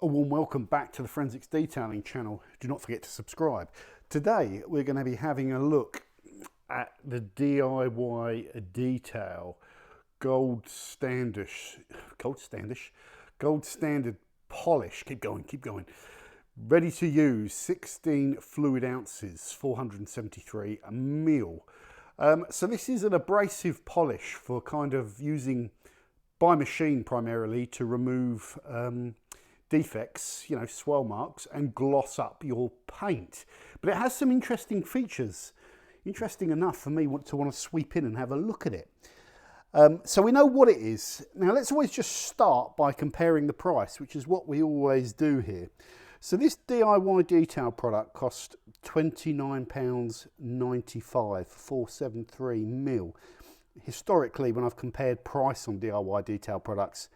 A warm welcome back to the Forensics Detailing channel. Do not forget to subscribe. Today we're going to be having a look at the DIY Detail Gold Standard Polish. Keep going. Ready to use, 16 fluid ounces, 473 mil. So this is an abrasive polish for kind of using by machine primarily to remove defects, you know, swirl marks, and gloss up your paint. But it has some interesting features, interesting enough for me to want to sweep in and have a look at it. So we know what it is. Now let's always just start by comparing the price, which is what we always do here. So this DIY Detail product cost £29.95 for 473 mil. Historically, when I've compared price on DIY Detail products,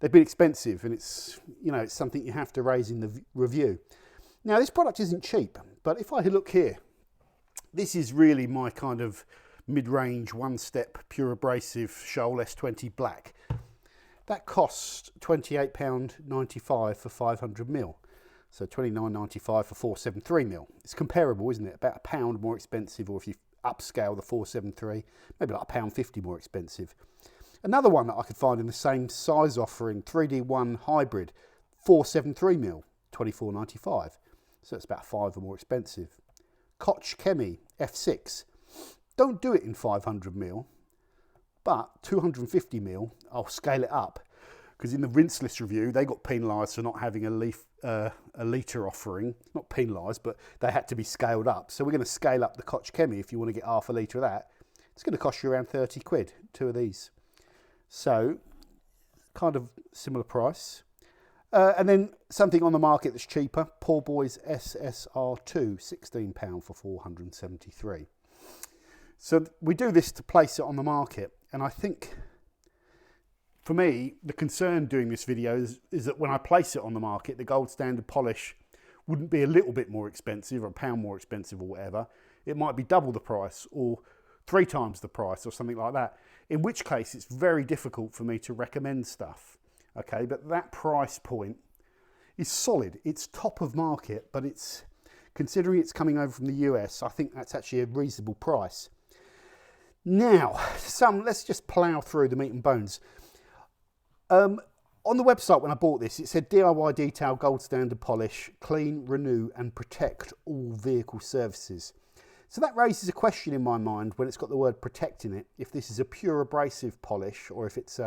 they've been expensive, and it's, you know, it's something you have to raise in the review. Now this product isn't cheap, but if I look here, this is really my kind of mid-range one-step pure abrasive Shoal S20 black. That costs £28.95 for 500 mil. So £29.95 for 473 mil. It's comparable, isn't it? About £1 more expensive, or if you upscale the 473, maybe like £1.50 more expensive. Another one that I could find in the same size offering, 3D1 hybrid, 473 mil, £24.95. So it's about £5 more expensive. Koch Chemie F6. Don't do it in 500 mil, but 250 mil, I'll scale it up. Because in the Rinseless review, they got penalised for not having a litre offering. Not penalised, but they had to be scaled up. So we're going to scale up the Koch Chemie. If you want to get half a litre of that, it's going to cost you around 30 quid, two of these. So, kind of similar price. And then something on the market that's cheaper, Poor Boys SSR2, £16 for 473. So we do this to place it on the market, and I think, for me, the concern doing this video is that when I place it on the market, the gold standard polish wouldn't be a little bit more expensive, or £1 more expensive, or whatever. It might be double the price, or 3 times the price, or something like that. In which case, it's very difficult for me to recommend stuff. Okay, but that price point is solid. It's top of market, but it's, considering it's coming over from the US, I think that's actually a reasonable price. Now, let's just plough through the meat and bones. On the website when I bought this, it said DIY Detail Gold Standard Polish, clean, renew and protect all vehicle surfaces. So that raises a question in my mind when it's got the word protect in it, if this is a pure abrasive polish, or if it's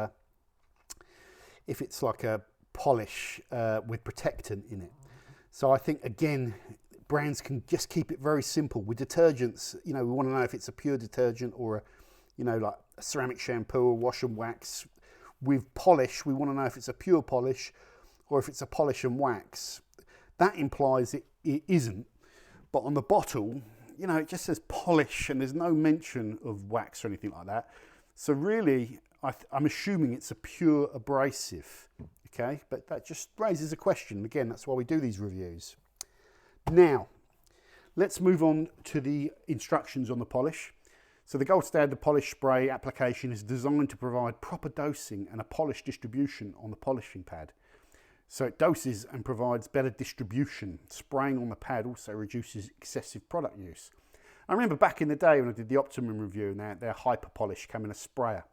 like a polish with protectant in it. So I think, again, brands can just keep it very simple. With detergents, you know, we want to know if it's a pure detergent or like a ceramic shampoo or wash and wax. With polish, we want to know if it's a pure polish or if it's a polish and wax. That implies it isn't. But on the bottle, you know, it just says polish and there's no mention of wax or anything like that. So really, I'm assuming it's a pure abrasive, okay? But that just raises a question. Again, that's why we do these reviews. Now, let's move on to the instructions on the polish. So the gold standard polish spray application is designed to provide proper dosing and a polish distribution on the polishing pad. So it doses and provides better distribution. Spraying on the pad also reduces excessive product use. I remember back in the day when I did the Optimum review and their hyper polish came in a sprayer.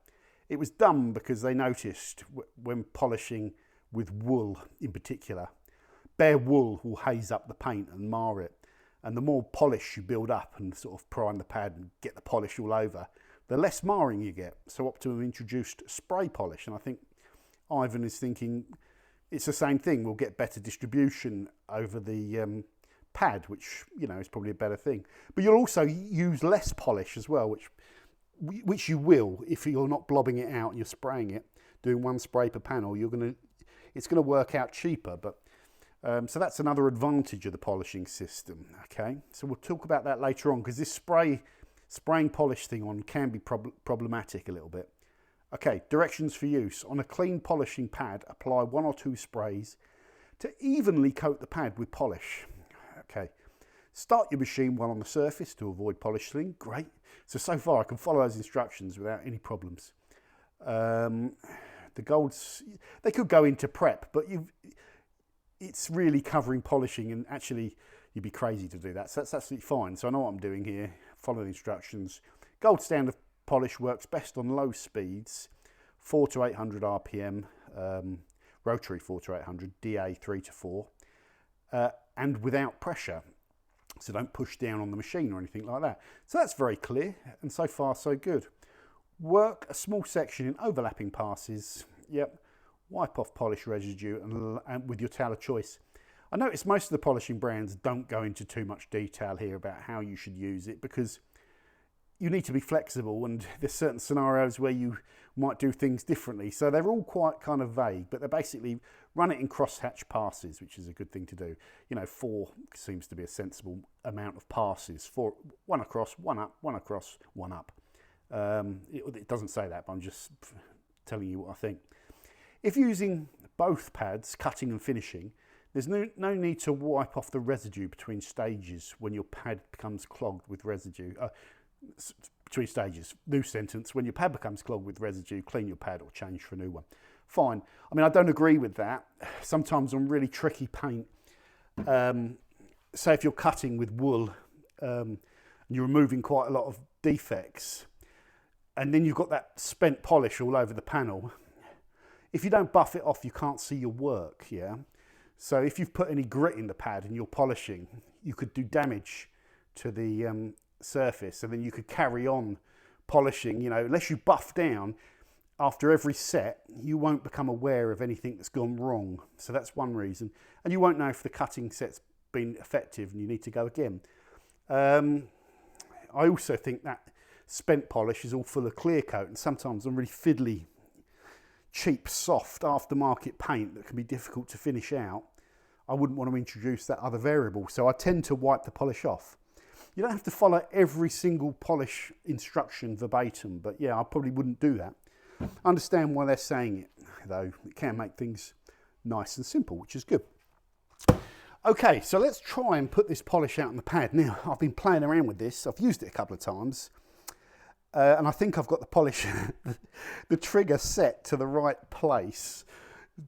It was done because they noticed when polishing with wool in particular, bare wool will haze up the paint and mar it. And the more polish you build up and sort of prime the pad and get the polish all over, the less marring you get. So Optimum introduced spray polish, and I think Ivan is thinking it's the same thing. We'll get better distribution over the pad, which, you know, is probably a better thing. But you'll also use less polish as well, which you will if you're not blobbing it out and you're spraying it, doing one spray per panel. It's going to work out cheaper. But so that's another advantage of the polishing system. Okay, so we'll talk about that later on, because this spraying polish thing on can be problematic a little bit. Okay, directions for use. On a clean polishing pad, apply 1 or 2 sprays to evenly coat the pad with polish. Okay, start your machine while on the surface to avoid polish sling. Great. So far I can follow those instructions without any problems. The golds, they could go into prep, but it's really covering polishing, and actually you'd be crazy to do that. So that's absolutely fine. So I know what I'm doing here, follow the instructions. Gold standard polish works best on low speeds, 4 to 800 RPM, rotary 4 to 800, DA 3 to 4, and without pressure. So don't push down on the machine or anything like that. So that's very clear, and so far so good. Work a small section in overlapping passes. Yep. Wipe off polish residue and with your towel of choice. I notice most of the polishing brands don't go into too much detail here about how you should use it, because you need to be flexible, and there's certain scenarios where you might do things differently. So they're all quite kind of vague, but they're basically run it in crosshatch passes, which is a good thing to do. You know, 4 seems to be a sensible amount of passes. 4, 1 across, 1 up, 1 across, 1 up. It doesn't say that, but I'm just telling you what I think. If using both pads, cutting and finishing, there's no need to wipe off the residue between stages when your pad becomes clogged with residue. Between stages, new sentence, when your pad becomes clogged with residue, clean your pad or change for a new one. Fine. I mean, I don't agree with that. Sometimes on really tricky paint, say if you're cutting with wool and you're removing quite a lot of defects, and then you've got that spent polish all over the panel, if you don't buff it off, you can't see your work, yeah? So if you've put any grit in the pad and you're polishing, you could do damage to the surface, and then you could carry on polishing. You know, unless you buff down after every set, you won't become aware of anything that's gone wrong. So that's one reason. And you won't know if the cutting set's been effective and you need to go again. I also think that spent polish is all full of clear coat, and sometimes on really fiddly, cheap, soft aftermarket paint that can be difficult to finish out, I wouldn't want to introduce that other variable. So I tend to wipe the polish off. You don't have to follow every single polish instruction verbatim, but yeah, I probably wouldn't do that. I understand why they're saying it, though. It can make things nice and simple, which is good. Okay, so let's try and put this polish out on the pad. Now, I've been playing around with this. I've used it a couple of times. And I think I've got the polish, the trigger set to the right place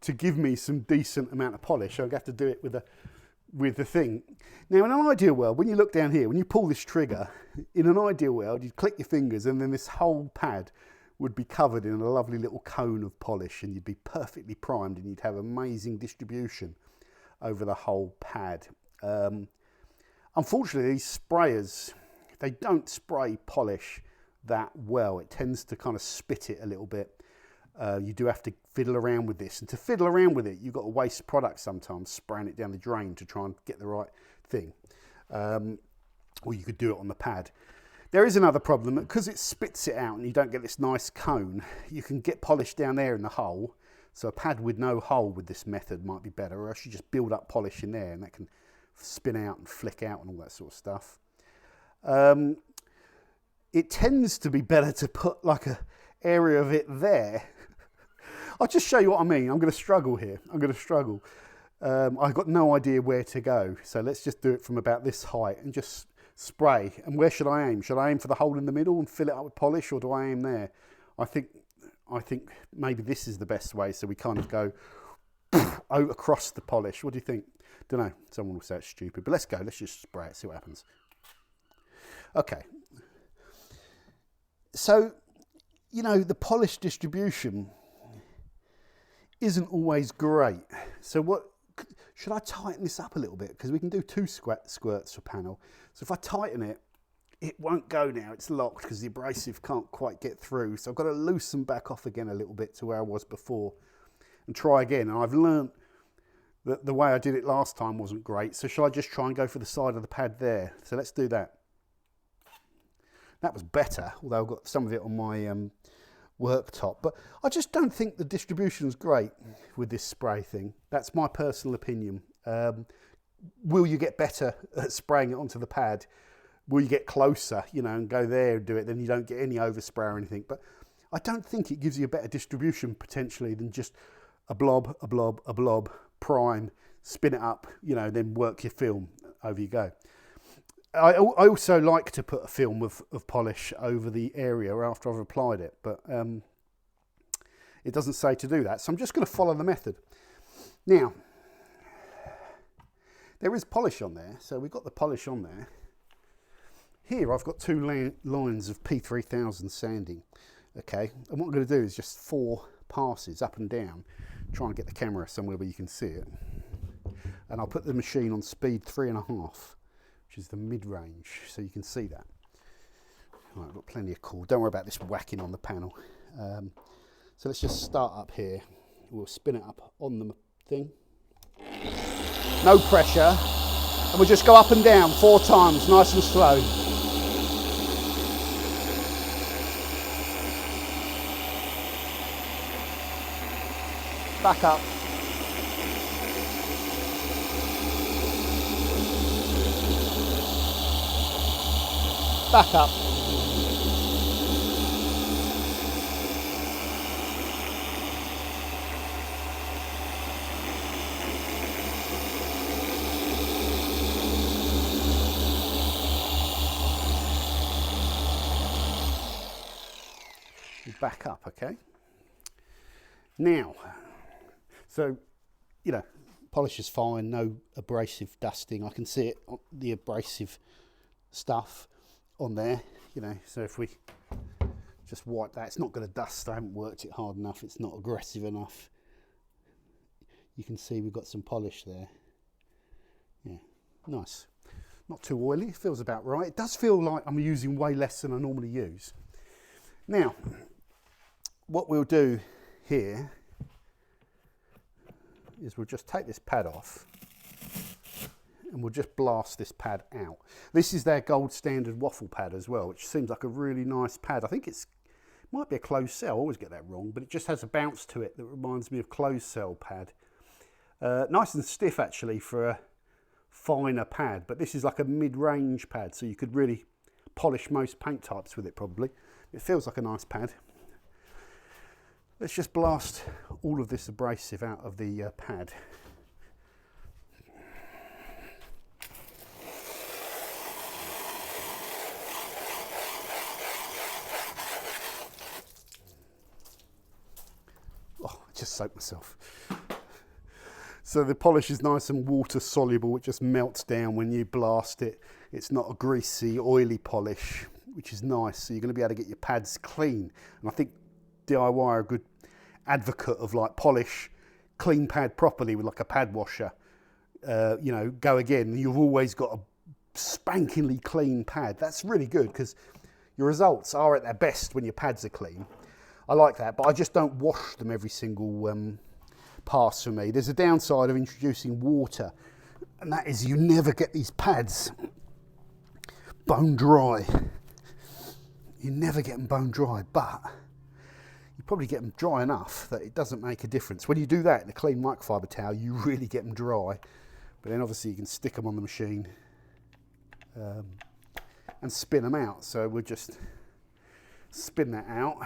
to give me some decent amount of polish. I'll have to do it with the thing. Now, in an ideal world, when you look down here, when you pull this trigger, in an ideal world, you'd click your fingers and then this whole pad would be covered in a lovely little cone of polish, and you'd be perfectly primed and you'd have amazing distribution over the whole pad. Unfortunately, these sprayers, they don't spray polish that well. It tends to kind of spit it a little bit. You do have to fiddle around with this, and to fiddle around with it, you've got to waste product sometimes, spraying it down the drain to try and get the right thing. Or you could do it on the pad. There is another problem, because it spits it out and you don't get this nice cone, you can get polish down there in the hole. So a pad with no hole with this method might be better, or else you just build up polish in there and that can spin out and flick out and all that sort of stuff. It tends to be better to put like a area of it there. I'll just show you what I mean. I'm going to struggle here. I'm going to struggle. I've got no idea where to go. So let's just do it from about this height and just spray. And where should I aim? Should I aim for the hole in the middle and fill it up with polish, or do I aim there? I think maybe this is the best way. So we kind of go across the polish. What do you think? Don't know. Someone will say it's stupid, but let's go. Let's just spray it, see what happens. Okay. So, you know, the polish distribution isn't always great. So what, should I tighten this up a little bit? Because we can do 2 squirts per panel. So if I tighten it, it won't go now. It's locked because the abrasive can't quite get through. So I've got to loosen back off again a little bit to where I was before and try again. And I've learnt that the way I did it last time wasn't great. So shall I just try and go for the side of the pad there? So let's do that. That was better, although I've got some of it on my worktop. But I just don't think the distribution's great with this spray thing. That's my personal opinion. Will you get better at spraying it onto the pad? Will you get closer, you know, and go there and do it? Then you don't get any overspray or anything. But I don't think it gives you a better distribution potentially than just a blob, a blob, a blob, prime, spin it up, you know, then work your film. Over you go. I also like to put a film of polish over the area after I've applied it, but it doesn't say to do that. So I'm just going to follow the method. Now, There is polish on there, so we've got the polish on there. Here I've got two lines of P3000 sanding, okay, and what I'm going to do is just 4 passes up and down, try and get the camera somewhere where you can see it, and I'll put the machine on speed 3.5, which is the mid-range, so you can see that. Right, I've got plenty of cord, don't worry about this whacking on the panel. So let's just start up here, we'll spin it up on the thing. No pressure, and we'll just go up and down 4 times, nice and slow. Back up. Back up. Back up, okay? Now, so, you know, polish is fine, no abrasive dusting. I can see it, the abrasive stuff on there, you know, so if we just wipe that, it's not going to dust. I haven't worked it hard enough, it's not aggressive enough. You can see we've got some polish there. Yeah, nice. Not too oily, feels about right. It does feel like I'm using way less than I normally use. Now, what we'll do here is we'll just take this pad off and we'll just blast this pad out. This is their gold standard Waffle pad as well, which seems like a really nice pad. I think it might be a closed cell, I always get that wrong, but it just has a bounce to it that reminds me of closed cell pad. Nice and stiff actually for a finer pad, but this is like a mid-range pad, so you could really polish most paint types with it probably. It feels like a nice pad. Let's just blast all of this abrasive out of the pad. Oh, I just soaked myself. So the polish is nice and water soluble, it just melts down when you blast it. It's not a greasy, oily polish, which is nice, so you're going to be able to get your pads clean. And I think DIY are a good advocate of like polish, clean pad properly with like a pad washer. You know, go again. You've always got a spankingly clean pad. That's really good because your results are at their best when your pads are clean. I like that, but I just don't wash them every single pass for me. There's a downside of introducing water, and that is you never get these pads bone dry. You never get them bone dry, but you probably get them dry enough that it doesn't make a difference. When you do that in a clean microfiber towel, you really get them dry. But then obviously you can stick them on the machine and spin them out. So we'll just spin that out.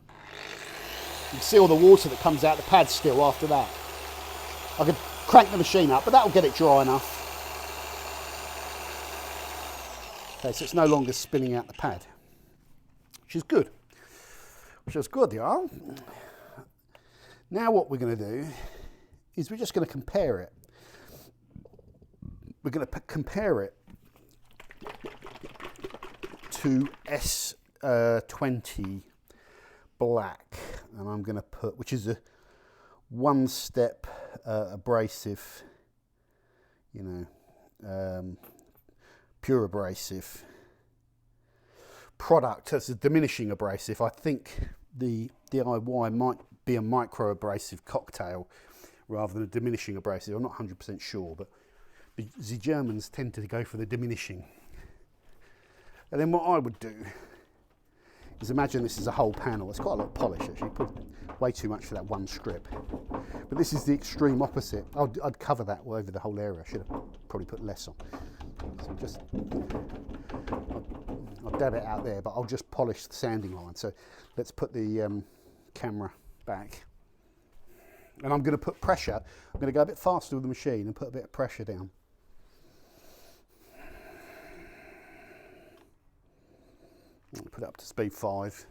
You can see all the water that comes out the pad still after that. I could crank the machine up, but that'll get it dry enough. Okay, so it's no longer spinning out the pad, which is good. Which is good, yeah. Now what we're going to do is we're just going to compare it. We're going to compare it to S20 black, and I'm going to put, which is a 1-step abrasive, you know, pure abrasive product. As a diminishing abrasive. I think the DIY might be a micro abrasive cocktail rather than a diminishing abrasive. I'm not 100% sure, but the Germans tend to go for the diminishing. And then what I would do is imagine this is a whole panel. It's quite a lot of polish actually, put way too much for that one strip. But this is the extreme opposite. I'd cover that over the whole area. I should have probably put less on. So just, I'll dab it out there, but I'll just polish the sanding line. So let's put the camera back. And I'm going to put pressure. I'm going to go a bit faster with the machine and put a bit of pressure down. Put it up to speed 5.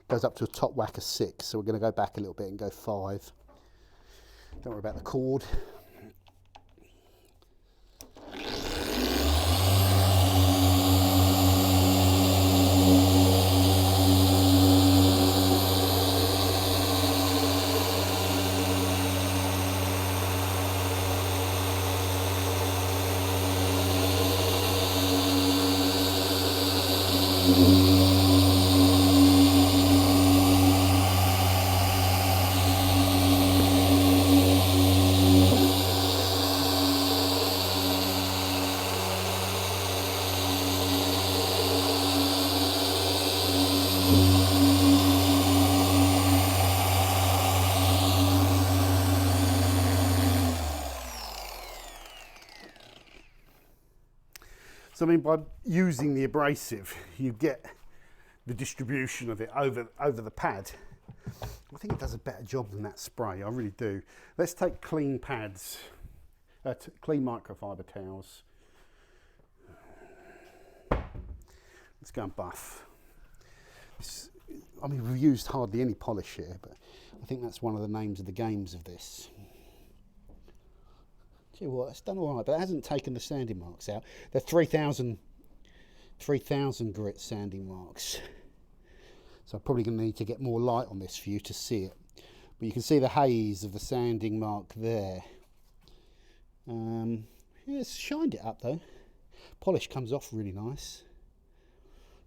Goes up to a top whack of 6, so we're going to go back a little bit and go 5. Don't worry about the cord. So I mean, by using the abrasive, you get the distribution of it over the pad. I think it does a better job than that spray, I really do. Let's take clean pads, clean microfiber towels. Let's go and buff. I mean, we've used hardly any polish here, but I think that's one of the names of the games of this. Tell you what, it's done all right, but it hasn't taken the sanding marks out. They're 3,000 grit sanding marks. So I'm probably going to need to get more light on this for you to see it. But you can see the haze of the sanding mark there. Yeah, it's shined it up though. Polish comes off really nice.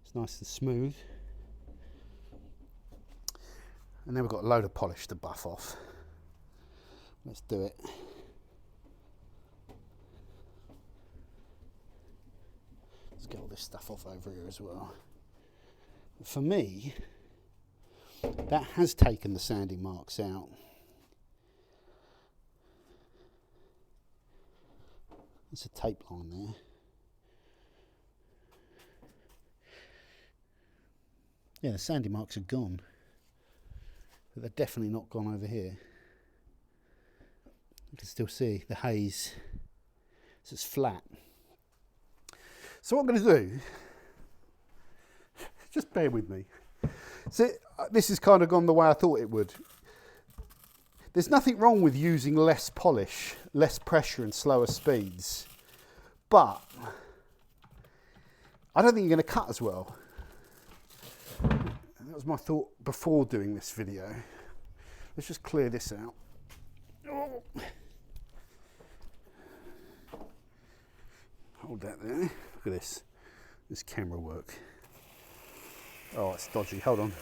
It's nice and smooth. And then we've got a load of polish to buff off. Let's do it. Let's get all this stuff off over here as well. For me, that has taken the sanding marks out. There's a tape line there. Yeah, the sanding marks are gone. But they're definitely not gone over here. You can still see the haze. So it's flat. So what I'm going to do, just bear with me. So this has kind of gone the way I thought it would. There's nothing wrong with using less polish, less pressure and slower speeds. But I don't think you're going to cut as well. That was my thought before doing this video. Let's just clear this out. Oh. Hold that there. Look at this. This camera work. Oh, it's dodgy. Hold on.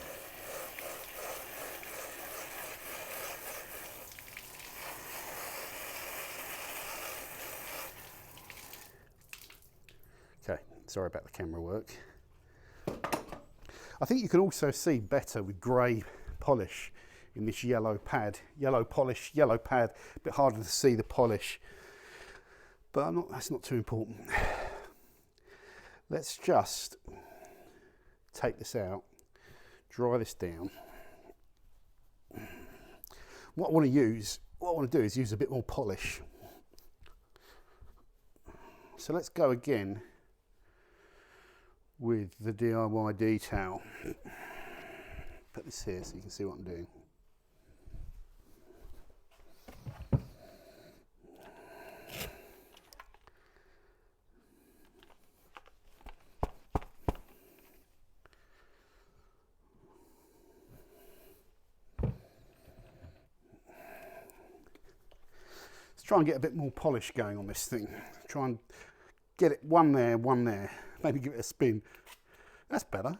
Okay, sorry about the camera work. I think you can also see better with grey polish in this yellow pad. Yellow polish, yellow pad, a bit harder to see the polish. But that's not too important. Let's just take this out, dry this down. What I want to do is use a bit more polish. So let's go again with the DIY detail. Put this here so you can see what I'm doing. Let's try and get a bit more polish going on this thing. Try and get it one there, maybe give it a spin. That's better.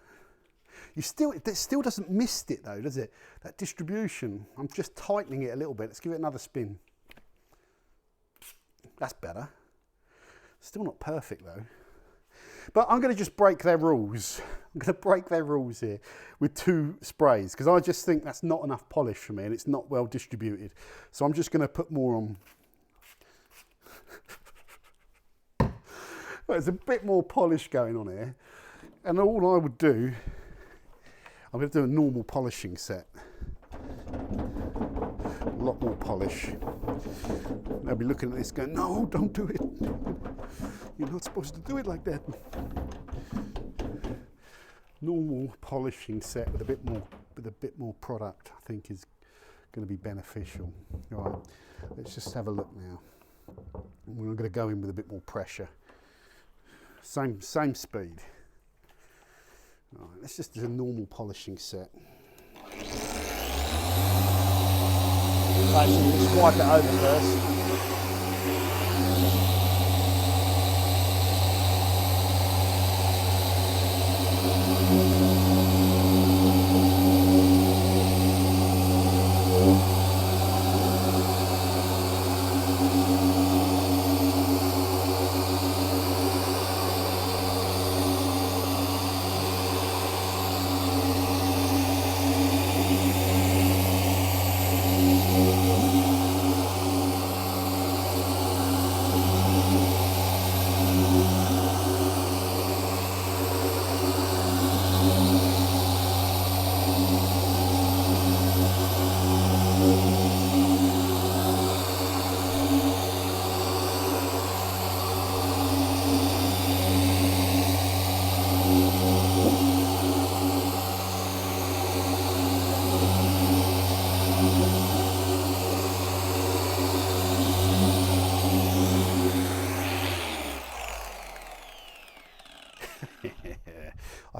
It still doesn't mist it though, does it? That distribution, I'm just tightening it a little bit. Let's give it another spin. That's better. Still not perfect though. But I'm going to just break their rules. I'm going to break their rules here with 2 sprays because I just think that's not enough polish for me and it's not well distributed. So I'm just going to put more on. There's a bit more polish going on here. And all I would do, I'm going to do a normal polishing set. A lot more polish. They'll be looking at this going, no, don't do it. You're not supposed to do it like that. Normal polishing set with a bit more product, I think is going to be beneficial. All right, let's just have a look now. We're going to go in with a bit more pressure. Same speed. All right, let's just do a normal polishing set. Right, so just wipe it over first.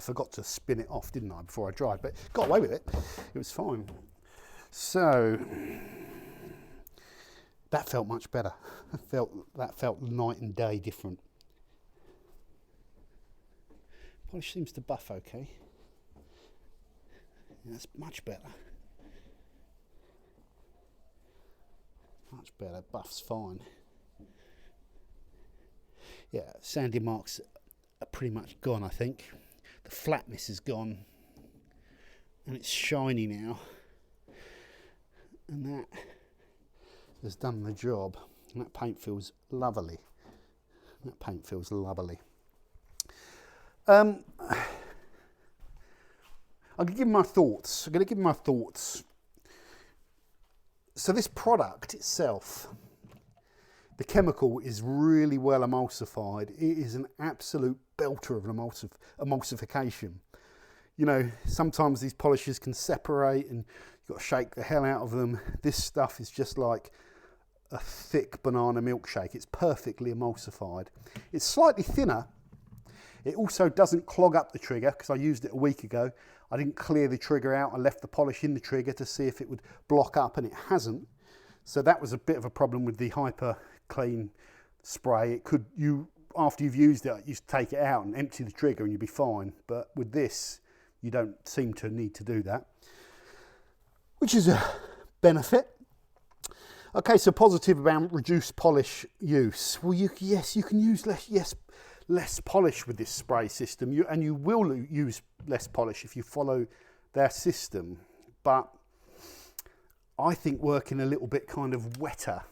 forgot to spin it off, didn't I, before I dried, but got away with it. It was fine. So that felt much better. That felt night and day different. Polish seems to buff okay. Yeah, that's much better. Much better. Buff's fine. Yeah, sandy marks are pretty much gone, I think. The flatness is gone. And it's shiny now. And that has done the job. And that paint feels lovely. That paint feels lovely. I'm going to give my thoughts. So this product itself, the chemical is really well emulsified. It is an absolute belter of an emulsification. You know, sometimes these polishes can separate and you've got to shake the hell out of them. This stuff is just like a thick banana milkshake. It's perfectly emulsified. It's slightly thinner. It also doesn't clog up the trigger, because I used it a week ago. I didn't clear the trigger out. I left the polish in the trigger to see if it would block up, and it hasn't. So that was a bit of a problem with the Hyper Clean spray. After you've used it, you take it out and empty the trigger and you'll be fine. But with this, you don't seem to need to do that, which is a benefit. Okay, so positive about reduced polish use. Well, you can use less polish with this spray system, and you will use less polish if you follow their system. But I think working a little bit kind of wetter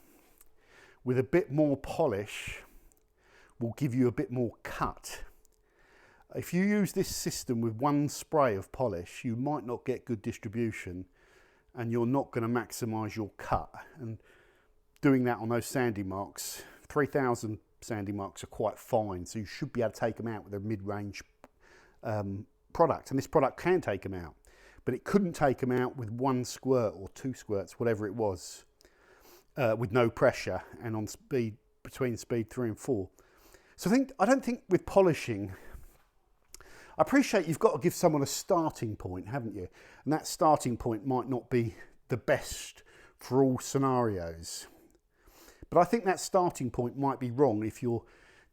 with a bit more polish will give you a bit more cut. If you use this system with one spray of polish, you might not get good distribution, and you're not going to maximise your cut. And doing that on those sandy marks, 3000 sandy marks are quite fine, so you should be able to take them out with a mid-range product, and this product can take them out, but it couldn't take them out with one squirt or two squirts, whatever it was, with no pressure and on speed, between speed 3 and 4. So I don't think with polishing, I appreciate you've got to give someone a starting point, haven't you? And that starting point might not be the best for all scenarios. But I think that starting point might be wrong if you're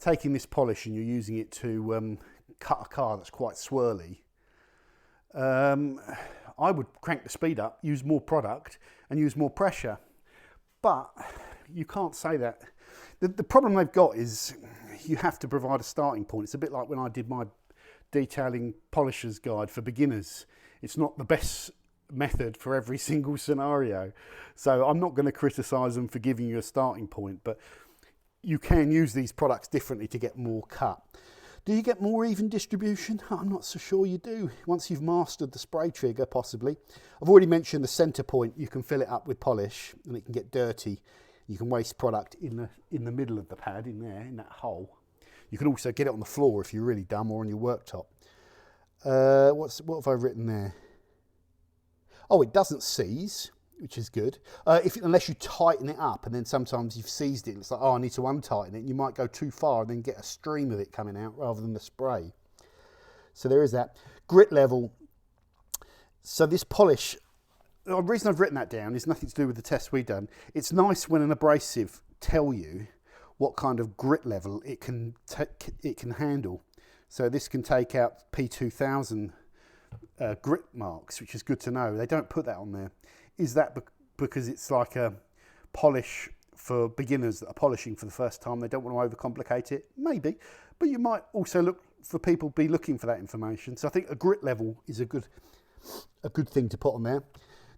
taking this polish and you're using it to cut a car that's quite swirly. I would crank the speed up, use more product and use more pressure. But you can't say that. The problem they've got is you have to provide a starting point. It's a bit like when I did my detailing polisher's guide for beginners. It's not the best method for every single scenario, so I'm not going to criticize them for giving you a starting point, but you can use these products differently to get more cut. Do you get more even distribution? I'm not so sure you do, once you've mastered the spray trigger, possibly. I've already mentioned the center point. You can fill it up with polish and it can get dirty. You can waste product in the middle of the pad, in there, in that hole. You can also get it on the floor if you're really dumb, or on your worktop. What have I written there? Oh, it doesn't seize, which is good. Unless you tighten it up, and then sometimes you've seized it and it's like, oh, I need to untighten it. And you might go too far and then get a stream of it coming out rather than the spray. So there is that. Grit level. So this polish, the reason I've written that down is nothing to do with the test we've done. It's nice when an abrasive tell you what kind of grit level it can handle. So this can take out P2000 grit marks, which is good to know. They don't put that on there. Is that because it's like a polish for beginners that are polishing for the first time? They don't want to overcomplicate it? Maybe, but you might also look for people be looking for that information. So I think a grit level is a good thing to put on there.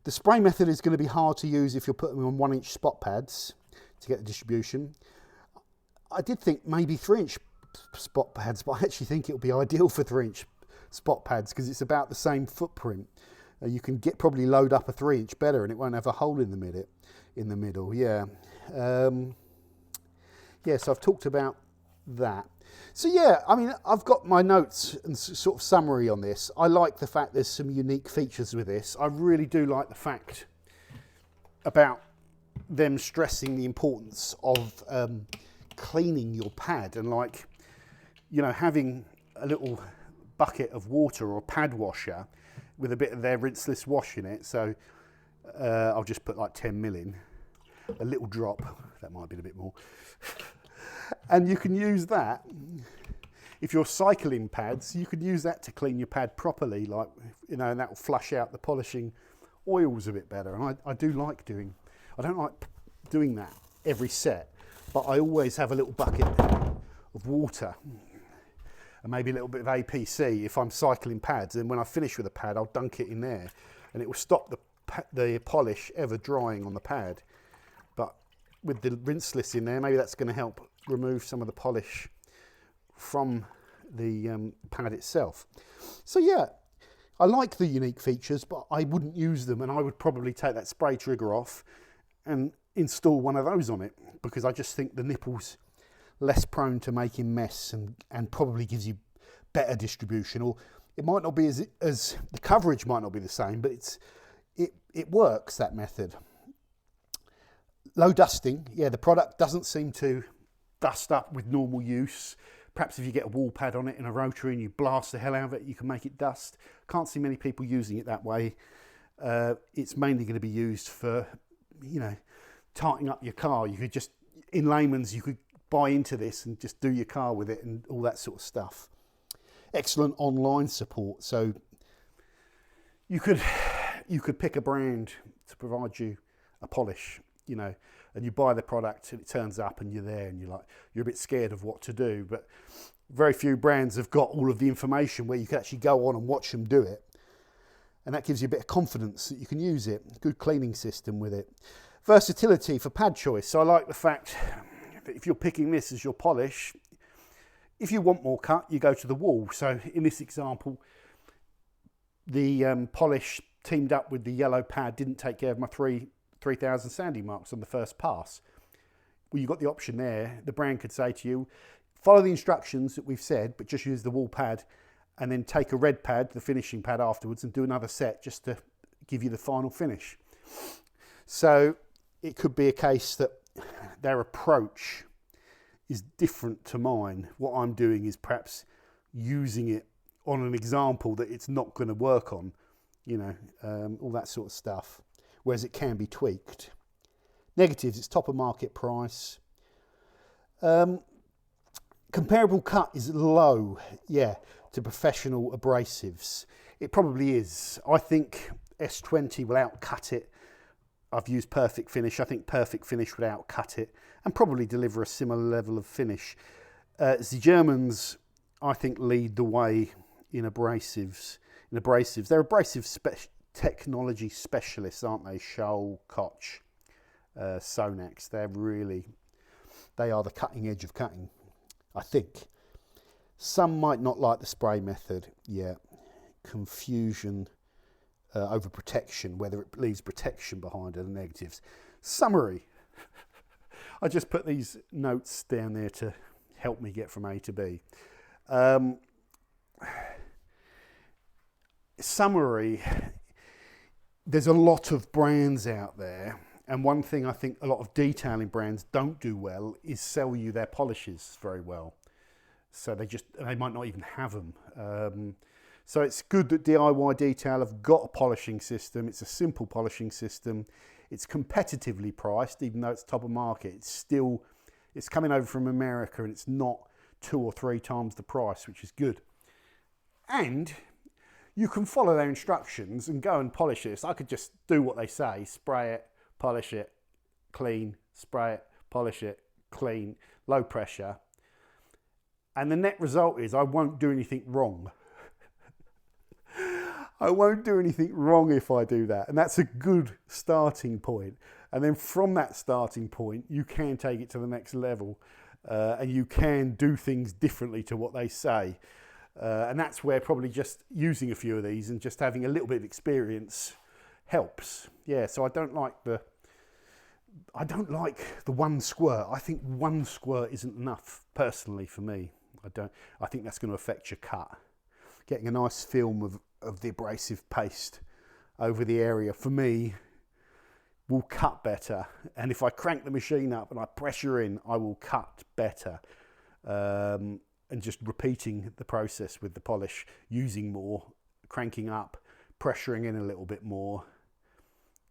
The spray method is going to be hard to use if you're putting them on 1-inch spot pads to get the distribution. I did think maybe 3-inch spot pads, but I actually think it'll be ideal for 3-inch spot pads because it's about the same footprint. You can probably load up a 3-inch better and it won't have a hole in the middle. Yeah. So I've talked about that. So yeah, I mean, I've got my notes and sort of summary on this. I like the fact there's some unique features with this. I really do like the fact about them stressing the importance of cleaning your pad and, like, you know, having a little bucket of water or a pad washer with a bit of their Rinseless wash in it. So I'll just put like 10 mil in, a little drop. That might be a bit more. And you can use that. If you're cycling pads, you could use that to clean your pad properly, like, you know, and that will flush out the polishing oils a bit better. And I do like doing, I don't like doing that every set, but I always have a little bucket of water and maybe a little bit of APC if I'm cycling pads. And when I finish with a pad, I'll dunk it in there and it will stop the polish ever drying on the pad. But with the Rinseless in there, maybe that's going to help remove some of the polish from the pad itself. So yeah, I like the unique features, but I wouldn't use them, and I would probably take that spray trigger off and install one of those on it, because I just think the nipple's less prone to making mess and probably gives you better distribution. Or it might not be as the coverage might not be the same, but it works, that method. Low dusting, yeah, the product doesn't seem to dust up with normal use. Perhaps if you get a wall pad on it in a rotary and you blast the hell out of it, you can make it dust. Can't see many people using it that way. It's mainly going to be used for, you know, tightening up your car. You could just, in layman's, you could buy into this and just do your car with it and all that sort of stuff. Excellent online support. So you could pick a brand to provide you a polish, you know, and you buy the product and it turns up and you're there and you're a bit scared of what to do. But very few brands have got all of the information where you can actually go on and watch them do it. And that gives you a bit of confidence that you can use it. Good cleaning system with it. Versatility for pad choice. So I like the fact that if you're picking this as your polish, if you want more cut, you go to the wall. So in this example, the polish teamed up with the yellow pad didn't take care of my 3,000 sanding marks on the first pass. Well, you've got the option there. The brand could say to you, follow the instructions that we've said, but just use the wall pad and then take a red pad, the finishing pad afterwards, and do another set just to give you the final finish. So it could be a case that their approach is different to mine. What I'm doing is perhaps using it on an example that it's not going to work on, you know, all that sort of stuff. Whereas it can be tweaked. Negatives, it's top of market price. Comparable cut is low, yeah, to professional abrasives. It probably is. I think S20 will outcut it. I've used Perfect Finish. I think Perfect Finish would outcut it and probably deliver a similar level of finish. The Germans, I think, lead the way in abrasives. They're abrasive technology specialists, aren't they? Scholl, Koch, Sonax. They are the cutting edge of cutting, I think. Some might not like the spray method. Yeah, confusion over protection, whether it leaves protection behind are the negatives. Summary. I just put these notes down there to help me get from A to B. Summary. There's a lot of brands out there, and one thing I think a lot of detailing brands don't do well is sell you their polishes very well. So they might not even have them. So it's good that DIY Detail have got a polishing system. It's a simple polishing system. It's competitively priced, even though it's top of market. It's coming over from America, and it's not 2 or 3 times the price, which is good. And you can follow their instructions and go and polish this. I could just do what they say, spray it, polish it, clean, spray it, polish it, clean, low pressure. And the net result is I won't do anything wrong. I won't do anything wrong if I do that. And that's a good starting point. And then from that starting point, you can take it to the next level and you can do things differently to what they say. And that's where probably just using a few of these and just having a little bit of experience helps. Yeah, so I don't like the one squirt. I think one squirt isn't enough, personally, for me. I think that's going to affect your cut. Getting a nice film of the abrasive paste over the area, for me, will cut better. And if I crank the machine up and I pressure in, I will cut better. and just repeating the process with the polish, using more, cranking up, pressuring in a little bit more,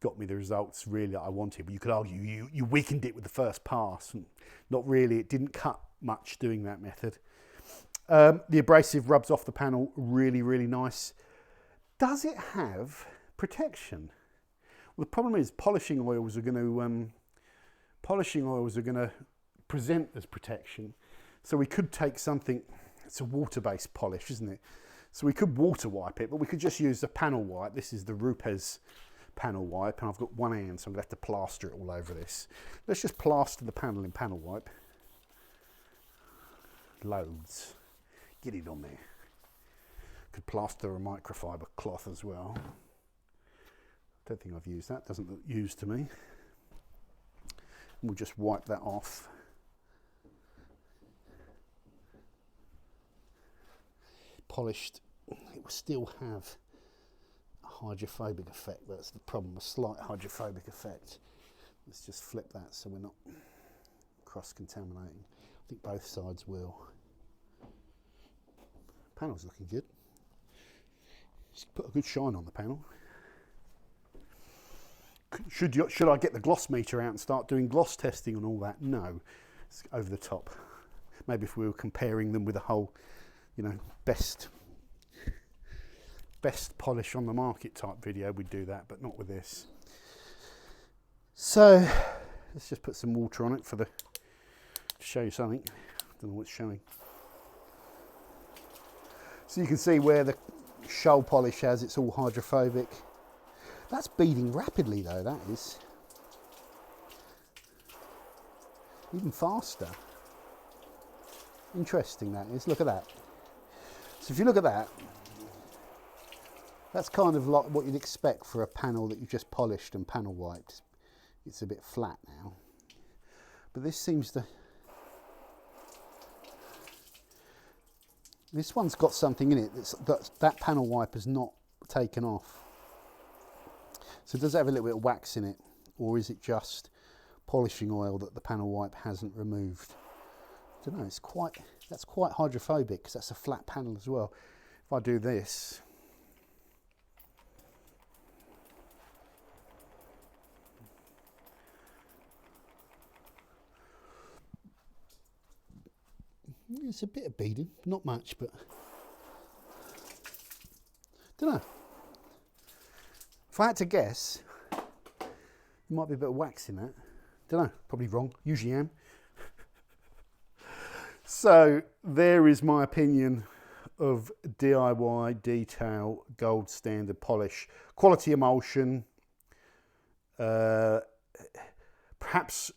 got me the results really that I wanted. But you could argue you weakened it with the first pass. Not really, it didn't cut much doing that method. The abrasive rubs off the panel really, really nice. Does it have protection? Well, the problem is polishing oils are going to present as protection. So we could take something, it's a water-based polish, isn't it? So we could water wipe it, but we could just use the panel wipe. This is the Rupes panel wipe, and I've got one hand, so I'm going to have to plaster it all over this. Let's just plaster the panel in panel wipe. Loads. Get it on there. Could plaster a microfiber cloth as well. Don't think I've used that, doesn't look used to me. And we'll just wipe that off. Polished, it will still have a hydrophobic effect. That's the problem, a slight hydrophobic effect. Let's just flip that so we're not cross-contaminating. I think both sides will. Panel's looking good. Just put a good shine on the panel. Should I get the gloss meter out and start doing gloss testing and all that? No, it's over the top. Maybe if we were comparing them with a whole, you know, best polish on the market type video, we'd do that, but not with this. So let's just put some water on it to show you something. Don't know what's showing. So you can see where the shoal polish has, it's all hydrophobic. That's beading rapidly though, that is. Even faster. Interesting that is, look at that. So if you look at that, that's kind of like what you'd expect for a panel that you've just polished and panel wiped. It's a bit flat now. But this seems to... This one's got something in it that panel wipe has not taken off. So does it have a little bit of wax in it, or is it just polishing oil that the panel wipe hasn't removed? I don't know, that's quite hydrophobic because that's a flat panel as well. If I do this, it's a bit of beading, not much, but don't know. If I had to guess, there might be a bit of wax in that. Don't know, probably wrong, usually am. So there is my opinion of DIY Detail Gold Standard Polish. Quality emulsion, perhaps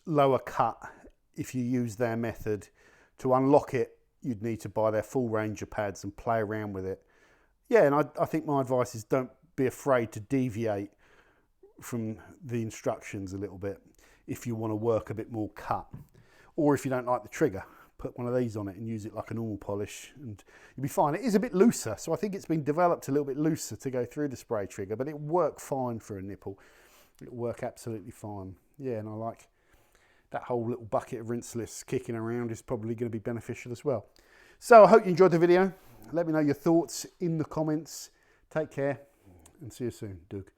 lower cut if you use their method. To unlock it, you'd need to buy their full range of pads and play around with it. Yeah, and I think my advice is don't be afraid to deviate from the instructions a little bit if you want to work a bit more cut. Or if you don't like the trigger, put one of these on it and use it like a normal polish and you'll be fine. It is a bit looser, so I think it's been developed a little bit looser to go through the spray trigger, but it'll work fine for a nipple. It'll work absolutely fine. Yeah, and I like that whole little bucket of Rinseless kicking around is probably going to be beneficial as well. So I hope you enjoyed the video. Let me know your thoughts in the comments. Take care and see you soon. Doug.